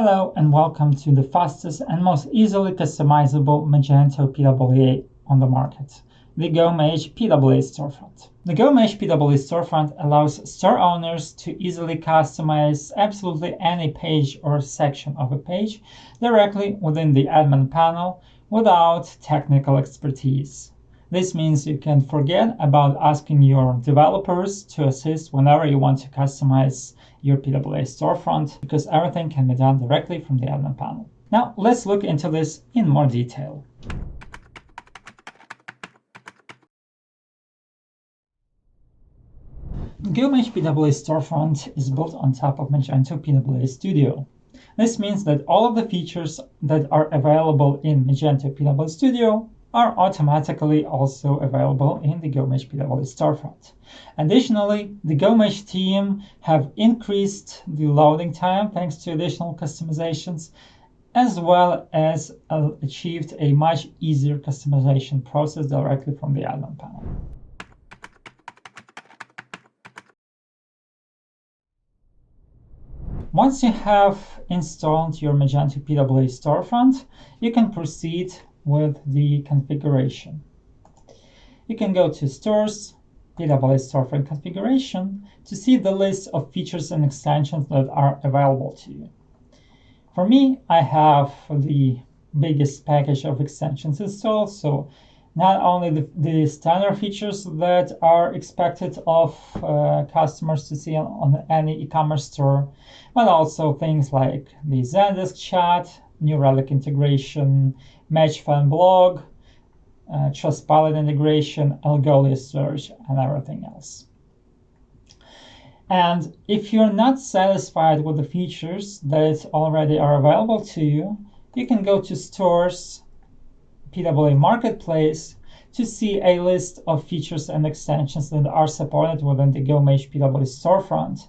Hello and welcome to the fastest and most easily customizable Magento PWA on the market, the GoMage PWA Storefront. The GoMage PWA Storefront allows store owners to easily customize absolutely any page or section of a page directly within the admin panel without technical expertise. This means you can forget about asking your developers to assist whenever you want to customize your PWA storefront, because everything can be done directly from the admin panel. Now let's look into this in more detail. GoMage PWA Storefront is built on top of Magento PWA Studio. This means that all of the features that are available in Magento PWA Studio are automatically also available in the GoMage PWA Storefront. Additionally, the GoMage team have increased the loading time thanks to additional customizations, as well as achieved a much easier customization process directly from the admin panel. Once you have installed your Magento PWA Storefront, you can proceed with the configuration. You can go to Stores, PWA Storefront Configuration to see the list of features and extensions that are available to you. For me, I have the biggest package of extensions installed, so not only the standard features that are expected of customers to see on any e-commerce store, but also things like the Zendesk chat, New Relic integration, Match Fan blog, Trustpilot integration, Algolia search, and everything else. And if you're not satisfied with the features that already are available to you, you can go to Stores, PWA Marketplace to see a list of features and extensions that are supported within the GoMage PWA Storefront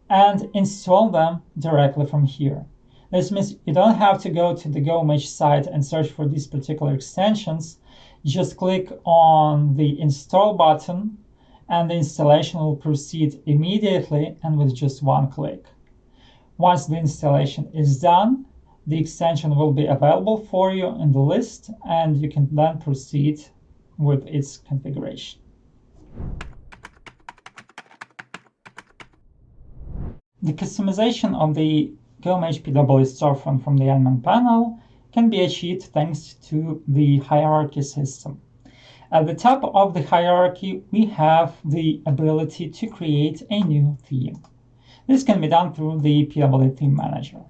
and install them directly from here. This means you don't have to go to the GoMage site and search for these particular extensions. Just click on the install button and the installation will proceed immediately and with just one click. Once the installation is done, the extension will be available for you in the list and you can then proceed with its configuration. The customization of the GoMage PWA Storefront from the admin panel can be achieved thanks to the hierarchy system. At the top of the hierarchy, we have the ability to create a new theme. This can be done through the PWA Theme Manager.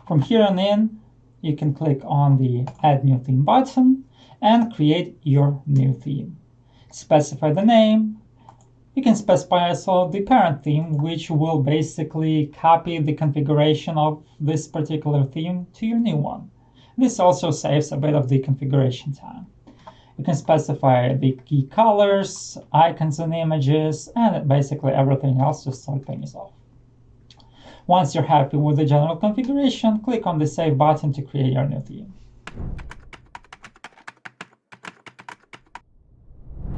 From here on in, you can click on the Add New Theme button and create your new theme. Specify the name. You can specify also the parent theme, which will basically copy the configuration of this particular theme to your new one. This also saves a bit of the configuration time. You can specify the key colors, icons and images, and basically everything else to start things off. Once you're happy with the general configuration, click on the Save button to create your new theme.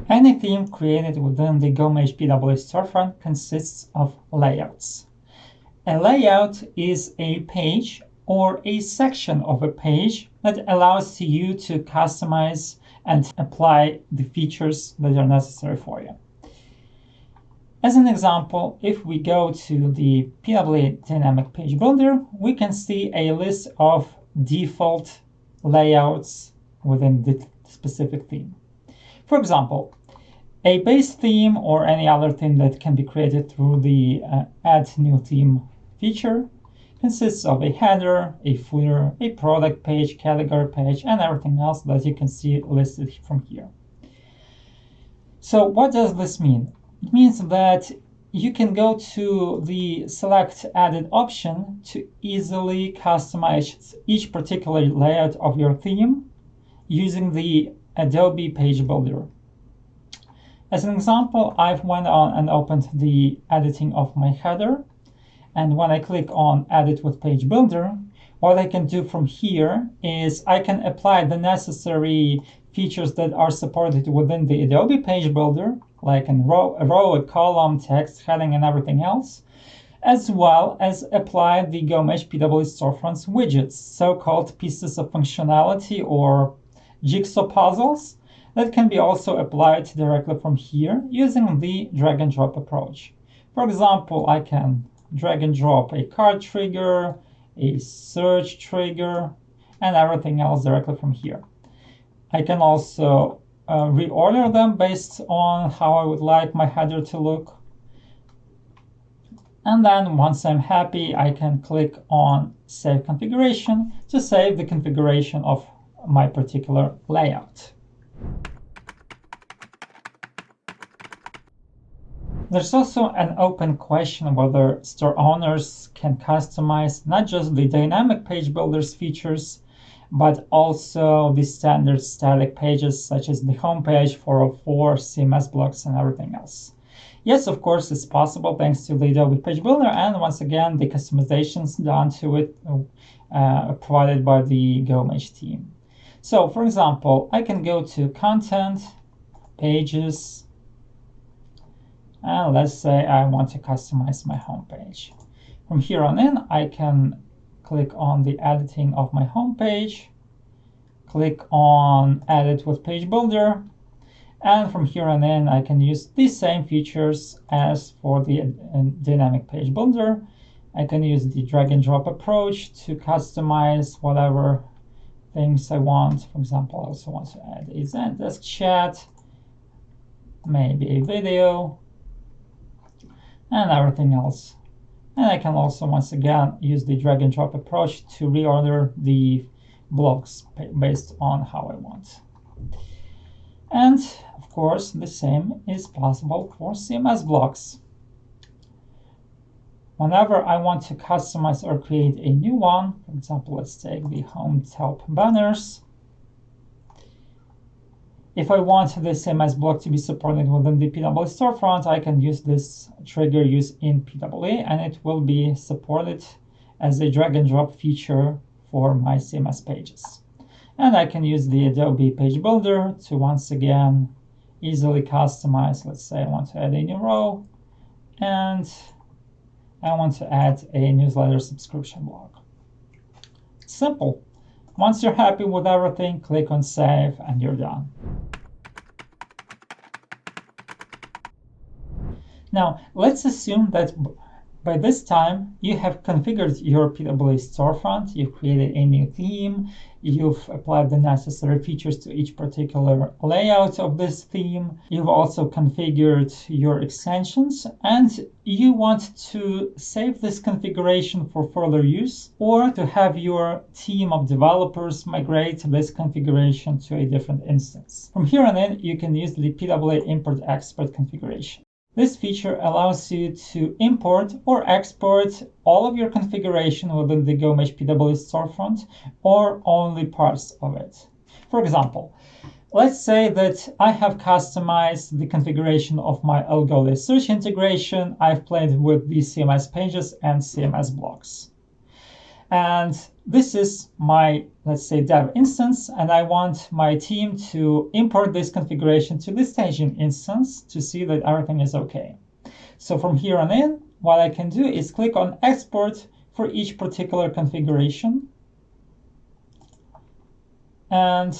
Any theme created within the GoMage PWA Storefront consists of layouts. A layout is a page or a section of a page that allows you to customize and apply the features that are necessary for you. As an example, if we go to the PWA Dynamic Page Builder, we can see a list of default layouts within the specific theme. For example, a base theme or any other theme that can be created through the Add New Theme feature consists of a header, a footer, a product page, category page, and everything else that you can see listed from here. So what does this mean? It means that you can go to the Select Added option to easily customize each particular layout of your theme using the Adobe Page Builder. As an example, I've went on and opened the editing of my header. And when I click on Edit with Page Builder, what I can do from here is I can apply the necessary features that are supported within the Adobe Page Builder, like a row, a column, text, heading, and everything else. as well as apply the GoMage PWA Storefront's widgets, so-called pieces of functionality or jigsaw puzzles that can be also applied directly from here using the drag and drop approach. For example, I can drag and drop a cart trigger, a search trigger, and everything else directly from here. I can also reorder them based on how I would like my header to look. And then once I'm happy, I can click on Save Configuration to save the configuration of my particular layout. There's also an open question whether store owners can customize not just the dynamic page builders features, but also the standard static pages such as the homepage, 404, CMS blocks, and everything else. Yes, of course, it's possible thanks to the Adobe Page Builder, and once again, the customizations done to it provided by the GoMage team. So, for example, I can go to Content, Pages, and let's say I want to customize my homepage. From here on in, I can click on the editing of my homepage, click on Edit with Page Builder, and from here on in, I can use the same features as for the dynamic page builder. I can use the drag and drop approach to customize whatever things I want. For example, I also want to add a Zendesk chat, maybe a video, and everything else. And I can also, once again, use the drag and drop approach to reorder the blocks based on how I want. And of course, the same is possible for CMS blocks. Whenever I want to customize or create a new one, for example, let's take the home help banners. If I want the CMS block to be supported within the PWA Storefront, I can use this trigger use in PWA, and it will be supported as a drag and drop feature for my CMS pages. And I can use the Adobe Page Builder to once again easily customize. Let's say I want to add a new row, and I want to add a newsletter subscription block. Simple. Once you're happy with everything, click on Save and you're done. Now, let's assume that by this time you have configured your PWA storefront, you've created a new theme, you've applied the necessary features to each particular layout of this theme, you've also configured your extensions, and you want to save this configuration for further use or to have your team of developers migrate this configuration to a different instance. From here on in, you can use the PWA import export configuration. This feature allows you to import or export all of your configuration within the GoMage PWA storefront or only parts of it. For example, let's say that I have customized the configuration of my Algolia search integration. I've played with the CMS pages and CMS blocks. And this is my, let's say, dev instance, and I want my team to import this configuration to the staging instance to see that everything is okay. So from here on in, what I can do is click on Export for each particular configuration. And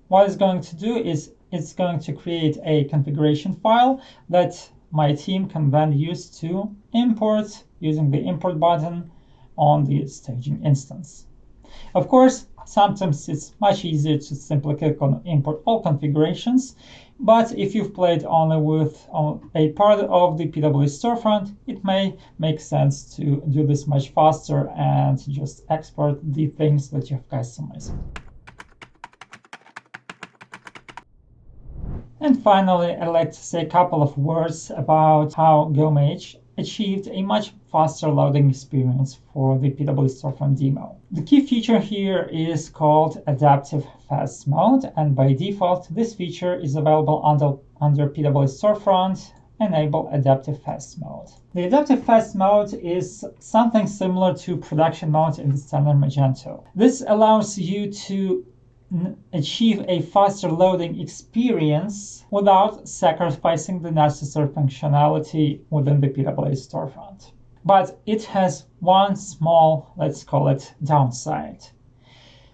what it's going to do is it's going to create a configuration file that my team can then use to import using the import button on the staging instance. Of course, sometimes it's much easier to simply click on import all configurations, but if you've played only with a part of the PWA storefront, it may make sense to do this much faster and just export the things that you've customized. And finally, I'd like to say a couple of words about how GoMage achieved a much faster loading experience for the PWA Storefront demo. The key feature here is called Adaptive Fast Mode, and by default, this feature is available under PWA Storefront, Enable Adaptive Fast Mode. The Adaptive Fast Mode is something similar to Production Mode in the standard Magento. This allows you to achieve a faster loading experience without sacrificing the necessary functionality within the PWA storefront. But it has one small, let's call it, downside.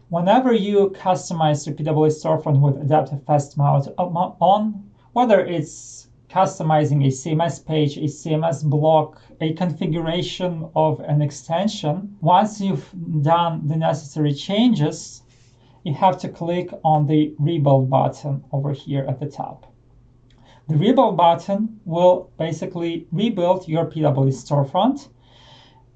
Whenever you customize your PWA storefront with adaptive fast mode on, whether it's customizing a CMS page, a CMS block, a configuration of an extension, once you've done the necessary changes, you have to click on the rebuild button over here at the top. The rebuild button will basically rebuild your PWA storefront.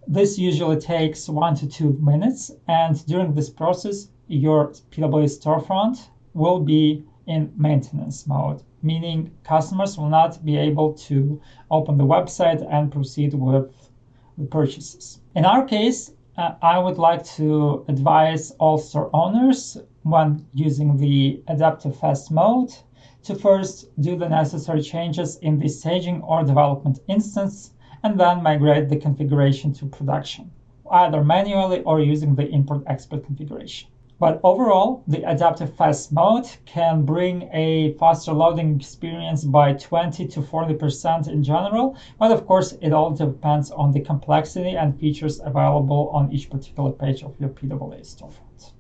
This usually takes 1 to 2 minutes, and during this process, your PWA storefront will be in maintenance mode, meaning customers will not be able to open the website and proceed with the purchases. In our case, I would like to advise all store owners when using the adaptive fast mode to first do the necessary changes in the staging or development instance and then migrate the configuration to production, either manually or using the import-export configuration. But overall, the adaptive fast mode can bring a faster loading experience by 20 to 40% in general, but of course it all depends on the complexity and features available on each particular page of your PWA storefront.